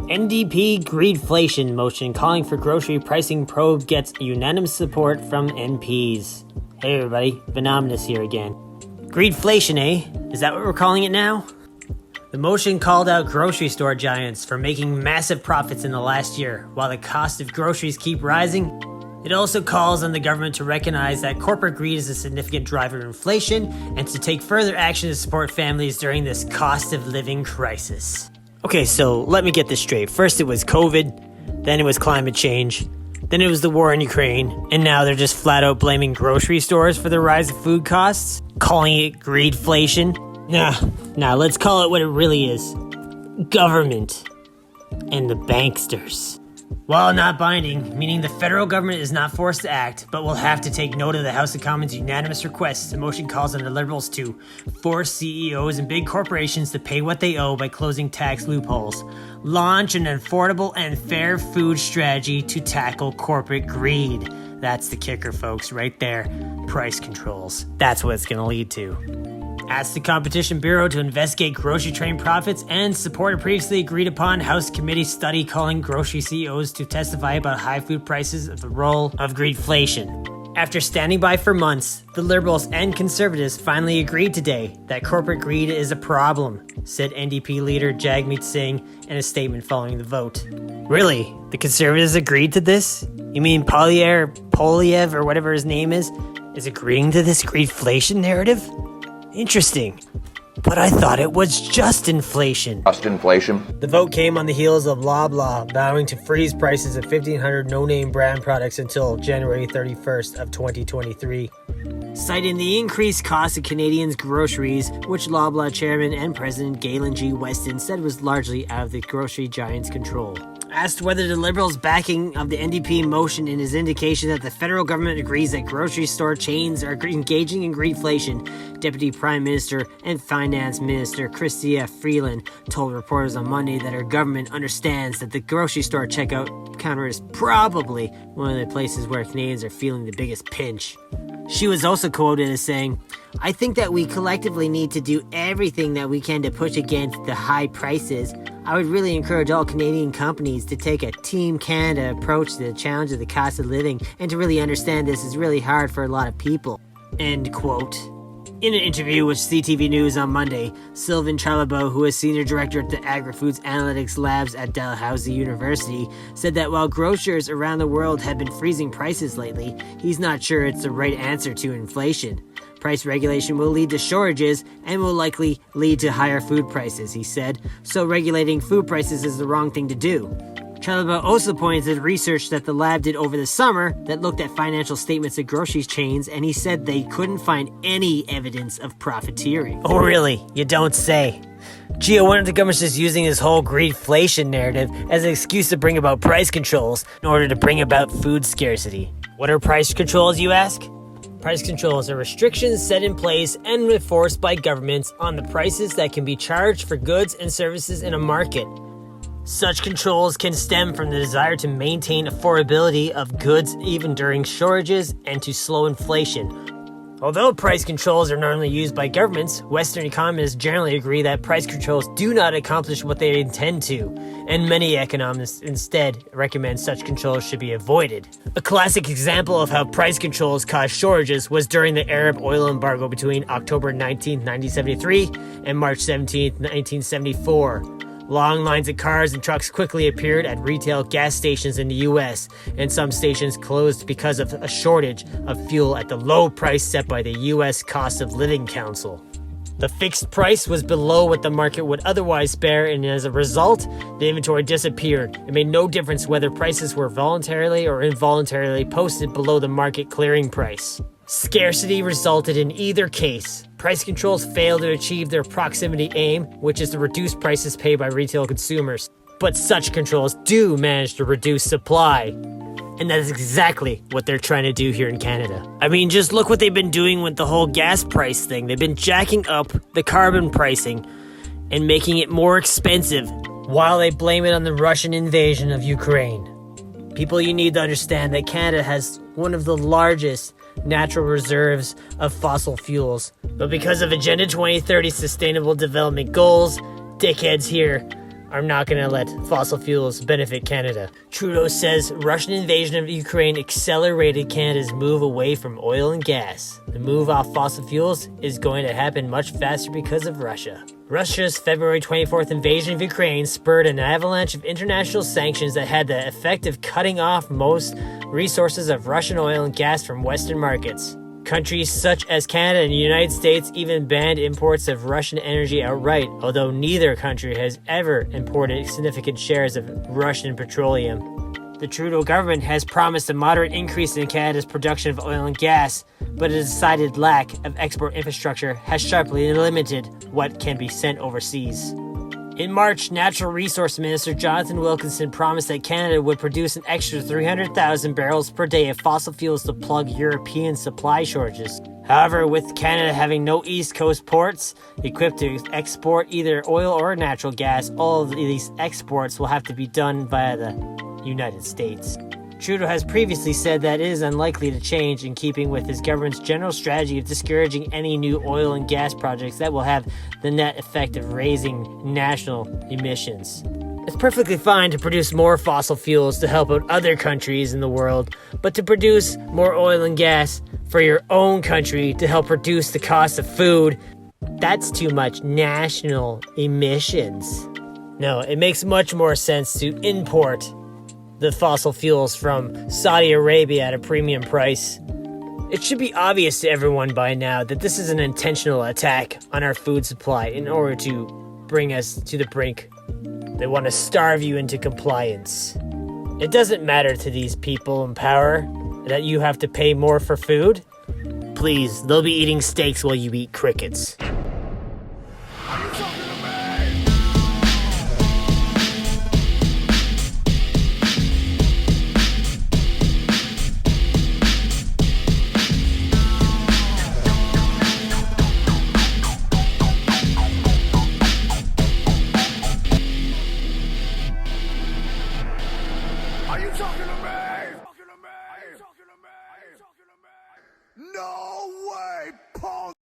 NDP Greedflation motion calling for grocery pricing probe gets unanimous support from MPs. Hey everybody, Venomous here again. Greedflation, eh? Is that what we're calling it now? The motion called out grocery store giants for making massive profits in the last year, while the cost of groceries keep rising. It also calls on the government to recognize that corporate greed is a significant driver of inflation and to take further action to support families during this cost of living crisis. Okay, so let me get this straight. First it was COVID, then it was climate change, then it was the war in Ukraine, and now they're just flat out blaming grocery stores for the rise of food costs, calling it greedflation. Nah, let's call it what it really is. Government and the banksters. While not binding, meaning the federal government is not forced to act, but will have to take note of the House of Commons' unanimous request, the motion calls on the Liberals to force CEOs and big corporations to pay what they owe by closing tax loopholes, launch an affordable and fair food strategy to tackle corporate greed. That's the kicker, folks, right there. Price controls. That's what it's going to lead to. Asked the Competition Bureau to investigate grocery train profits and support a previously agreed upon House committee study calling grocery CEOs to testify about high food prices of the role of greedflation. After standing by for months, the Liberals and Conservatives finally agreed today that corporate greed is a problem, said NDP leader Jagmeet Singh in a statement following the vote. Really? The Conservatives agreed to this? You mean Polyev, or whatever his name is agreeing to this greedflation narrative? Interesting. But I thought it was just inflation. Just inflation? The vote came on the heels of Loblaw vowing to freeze prices of 1,500 no-name brand products until January 31st of 2023. Citing the increased cost of Canadians' groceries, which Loblaw chairman and president Galen G. Weston said was largely out of the grocery giant's control. Asked whether the Liberals' backing of the NDP motion is indication that the federal government agrees that grocery store chains are engaging in greedflation, Deputy Prime Minister and Finance Minister Chrystia Freeland told reporters on Monday that her government understands that the grocery store checkout counter is probably one of the places where Canadians are feeling the biggest pinch. She was also quoted as saying, "I think that we collectively need to do everything that we can to push against the high prices. I would really encourage all Canadian companies to take a Team Canada approach to the challenge of the cost of living and to really understand this is really hard for a lot of people." End quote. In an interview with CTV News on Monday, Sylvain Charlebois, who is Senior Director at the Agri-Foods Analytics Labs at Dalhousie University, said that while grocers around the world have been freezing prices lately, he's not sure it's the right answer to inflation. Price regulation will lead to shortages and will likely lead to higher food prices, he said, so regulating food prices is the wrong thing to do. Charlebois also pointed to research that the lab did over the summer that looked at financial statements of grocery chains, and he said they couldn't find any evidence of profiteering. Oh really? You don't say. Gee, I wonder if the government's just using this whole greedflation narrative as an excuse to bring about price controls in order to bring about food scarcity. What are price controls, you ask? Price controls are restrictions set in place and enforced by governments on the prices that can be charged for goods and services in a market. Such controls can stem from the desire to maintain affordability of goods even during shortages and to slow inflation. Although price controls are normally used by governments, Western economists generally agree that price controls do not accomplish what they intend to, and many economists instead recommend such controls should be avoided. A classic example of how price controls caused shortages was during the Arab oil embargo between October 19, 1973 and March 17, 1974. Long lines of cars and trucks quickly appeared at retail gas stations in the U.S., and some stations closed because of a shortage of fuel at the low price set by the U.S. Cost of Living Council. The fixed price was below what the market would otherwise bear, and as a result, the inventory disappeared. It made no difference whether prices were voluntarily or involuntarily posted below the market clearing price. Scarcity resulted in either case. Price controls failed to achieve their proximity aim, which is to reduce prices paid by retail consumers. But such controls do manage to reduce supply. And that is exactly what they're trying to do here in Canada. I mean, just look what they've been doing with the whole gas price thing. They've been jacking up the carbon pricing and making it more expensive while they blame it on the Russian invasion of Ukraine. People, you need to understand that Canada has one of the largest natural reserves of fossil fuels. But because of Agenda 2030 Sustainable Development Goals, dickheads here are not going to let fossil fuels benefit Canada. Trudeau says Russian invasion of Ukraine accelerated Canada's move away from oil and gas. The move off fossil fuels is going to happen much faster because of Russia. Russia's February 24th invasion of Ukraine spurred an avalanche of international sanctions that had the effect of cutting off most resources of Russian oil and gas from Western markets. Countries such as Canada and the United States even banned imports of Russian energy outright, although neither country has ever imported significant shares of Russian petroleum. The Trudeau government has promised a moderate increase in Canada's production of oil and gas, but a decided lack of export infrastructure has sharply limited what can be sent overseas. In March, Natural Resource Minister Jonathan Wilkinson promised that Canada would produce an extra 300,000 barrels per day of fossil fuels to plug European supply shortages. However, with Canada having no East Coast ports equipped to export either oil or natural gas, all of these exports will have to be done via the United States. Trudeau has previously said that it is unlikely to change, in keeping with his government's general strategy of discouraging any new oil and gas projects that will have the net effect of raising national emissions. It's perfectly fine to produce more fossil fuels to help out other countries in the world, but to produce more oil and gas for your own country to help reduce the cost of food, that's too much national emissions. No, it makes much more sense to import the fossil fuels from Saudi Arabia at a premium price. It should be obvious to everyone by now that this is an intentional attack on our food supply in order to bring us to the brink. They want to starve you into compliance. It doesn't matter to these people in power that you have to pay more for food. Please, they'll be eating steaks while you eat crickets. Are you talking to me? No way, Paul!